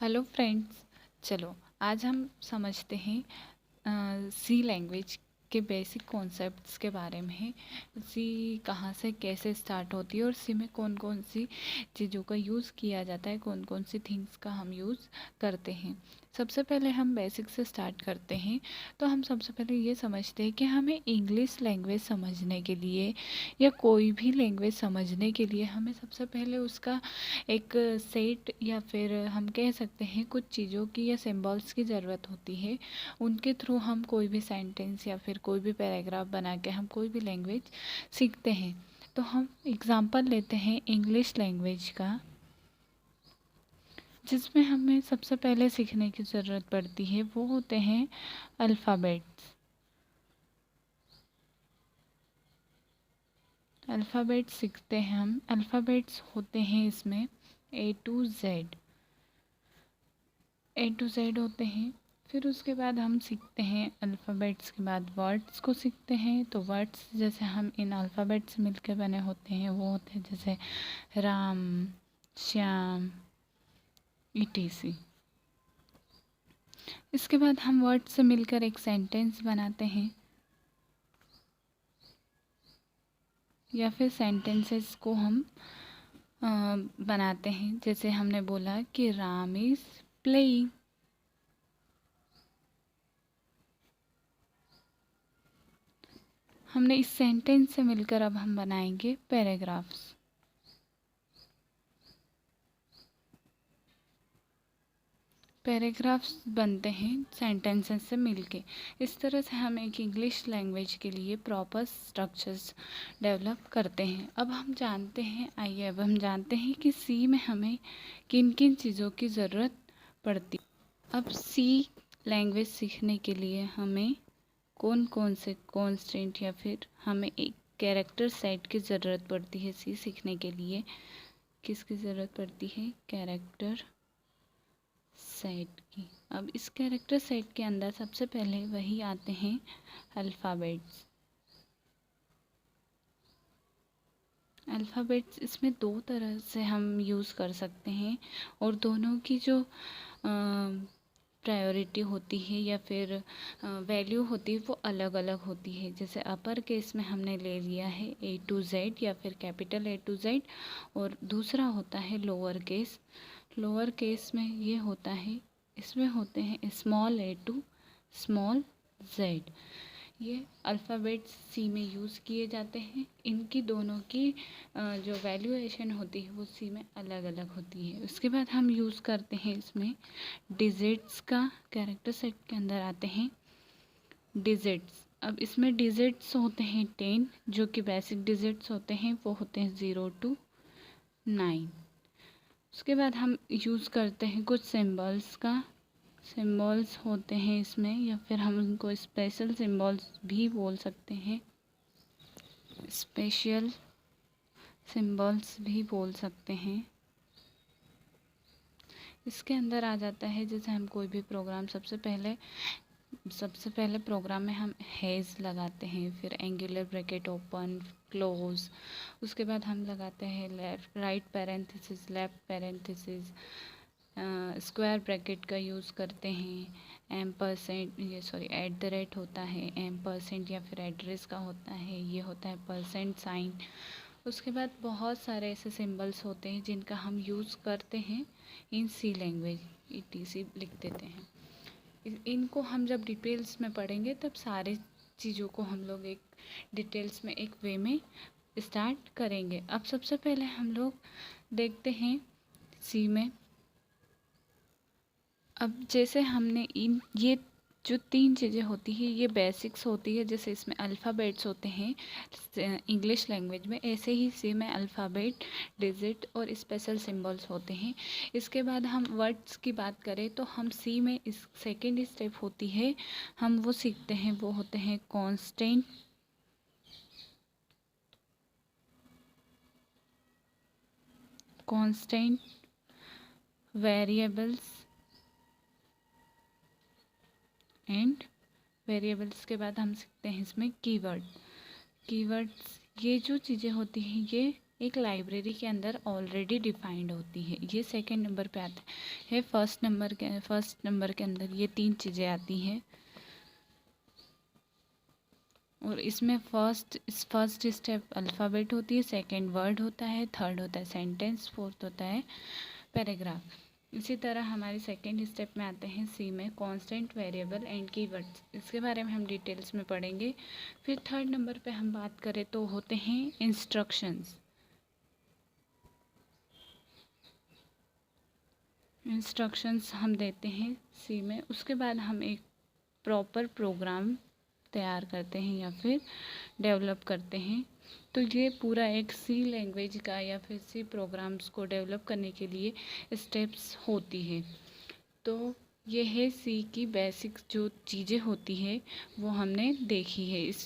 Hello friends. चलो आज हम समझते हैं सी लैंग्वेज के बेसिक कॉन्सेप्ट्स के बारे में। सी कहाँ से कैसे स्टार्ट होती है और सी में कौन कौन सी चीज़ों का यूज़ किया जाता है, कौन कौन सी थिंग्स का हम यूज़ करते हैं। सबसे पहले हम बेसिक से स्टार्ट करते हैं। तो हम सबसे पहले ये समझते हैं कि हमें इंग्लिश लैंग्वेज समझने के लिए या कोई भी लैंग्वेज समझने के लिए हमें सबसे पहले उसका एक सेट या फिर हम कह सकते हैं कुछ चीज़ों की या सिंबल्स की ज़रूरत होती है। उनके थ्रू हम कोई भी सेंटेंस या फिर कोई भी पैराग्राफ बना के हम कोई भी लैंग्वेज सीखते हैं। तो हम एग्ज़ाम्पल लेते हैं इंग्लिश लैंग्वेज का, जिसमें हमें सबसे पहले सीखने की ज़रूरत पड़ती है वो होते हैं अल्फ़ाबेट्स। अल्फ़ाबेट्स सीखते हैं हम। अल्फ़ाबेट्स होते हैं इसमें A to Z होते हैं। फिर उसके बाद हम सीखते हैं अल्फ़ाबेट्स के बाद वर्ड्स को सीखते हैं। तो वर्ड्स जैसे हम इन अल्फ़ाबेट्स मिलकर बने होते हैं वो होते हैं जैसे राम, श्याम, etc। इसके बाद हम वर्ड्स से मिलकर एक सेंटेंस बनाते हैं या फिर सेंटेंसेस को हम बनाते हैं। जैसे हमने बोला कि राम इज़ प्लेइंग। हमने इस सेंटेंस से मिलकर अब हम बनाएंगे पैराग्राफ्स। पैराग्राफ्स बनते हैं सेंटेंसेस से मिलके। इस तरह से हम एक इंग्लिश लैंग्वेज के लिए प्रॉपर स्ट्रक्चर्स डेवलप करते हैं। अब हम जानते हैं अब हम जानते हैं कि सी में हमें किन किन चीज़ों की ज़रूरत पड़ती। अब सी लैंग्वेज सीखने के लिए हमें कौन कौन से कॉन्स्टेंट या फिर हमें एक कैरेक्टर सेट की ज़रूरत पड़ती है। सी सीखने के लिए किसकी ज़रूरत पड़ती है? कैरेक्टर सेट की। अब इस कैरेक्टर सेट के अंदर सबसे पहले वही आते हैं अल्फ़ाबेट्स। अल्फ़ाबेट्स इसमें दो तरह से हम यूज़ कर सकते हैं और दोनों की जो प्रायोरिटी होती है या फिर वैल्यू होती है वो अलग अलग होती है। जैसे अपर केस में हमने ले लिया है A to Z या फिर कैपिटल A to Z, और दूसरा होता है लोअर केस। लोअर केस में ये होता है, इसमें होते हैं small a to small z। ये अल्फ़ाबेट्स सी में यूज़ किए जाते हैं। इनकी दोनों की जो वैल्यूएशन होती है वो सी में अलग अलग होती है। उसके बाद हम यूज़ करते हैं इसमें डिजिट्स का। कैरेक्टर सेट के अंदर आते हैं डिजिट्स। अब इसमें डिजिट्स होते हैं 10, जो कि बेसिक डिजिट्स होते हैं, वो होते हैं 0 to 9। उसके बाद हम यूज़ करते हैं कुछ सिंबल्स का। सिंबल्स होते हैं इसमें, या फिर हम उनको स्पेशल सिंबल्स भी बोल सकते हैं, स्पेशल सिंबल्स भी बोल सकते हैं। इसके अंदर आ जाता है जैसे हम कोई भी प्रोग्राम सबसे पहले प्रोग्राम में हम हैज़ लगाते हैं, फिर एंगुलर ब्रैकेट ओपन क्लोज। उसके बाद हम लगाते हैं right parenthesis, left parenthesis, square bracket का यूज़ करते हैं। @ होता है, M% या फिर एड्रेस का होता है, ये होता है %साइन। उसके बाद बहुत सारे ऐसे सिंबल्स होते हैं जिनका हम यूज़ करते हैं इन सी लैंग्वेज, etc लिख देते हैं। इनको हम जब डिटेल्स में पढ़ेंगे तब सारे चीज़ों को हम लोग एक डिटेल्स में एक वे में स्टार्ट करेंगे। अब सबसे पहले हम लोग देखते हैं सी में। अब जैसे हमने ये जो तीन चीज़ें होती हैं ये बेसिक्स होती है। जैसे इसमें अल्फ़ाबेट्स होते हैं इंग्लिश लैंग्वेज में, ऐसे ही सी में अल्फ़ाबेट, डिजिट और स्पेशल सिंबल्स होते हैं। इसके बाद हम वर्ड्स की बात करें तो हम सी में इस सेकेंड स्टेप होती है, हम वो सीखते हैं, वो होते हैं कॉन्स्टेंट, वेरिएबल्स एंड वेरिएबल्स के बाद हम सीखते हैं इसमें कीवर्ड्स। ये जो चीज़ें होती हैं ये एक लाइब्रेरी के अंदर ऑलरेडी डिफाइंड होती है। ये सेकंड नंबर पे आता है। फर्स्ट नंबर के अंदर ये 3 चीज़ें आती हैं और इसमें फर्स्ट स्टेप अल्फ़ाबेट होती है, सेकंड वर्ड होता है, थर्ड होता है सेंटेंस, फोर्थ होता है पैराग्राफ। इसी तरह हमारे सेकेंड स्टेप में आते हैं सी में कांस्टेंट, वेरिएबल एंड कीवर्ड्स। इसके बारे में हम डिटेल्स में पढ़ेंगे। फिर थर्ड नंबर पे हम बात करें तो होते हैं इंस्ट्रक्शंस। हम देते हैं सी में। उसके बाद हम एक प्रॉपर प्रोग्राम तैयार करते हैं या फिर डेवलप करते हैं। तो ये पूरा एक सी लैंग्वेज का या फिर सी प्रोग्राम्स को डेवलप करने के लिए स्टेप्स होती है। तो ये है सी की बेसिक जो चीज़ें होती है वो हमने देखी है। इस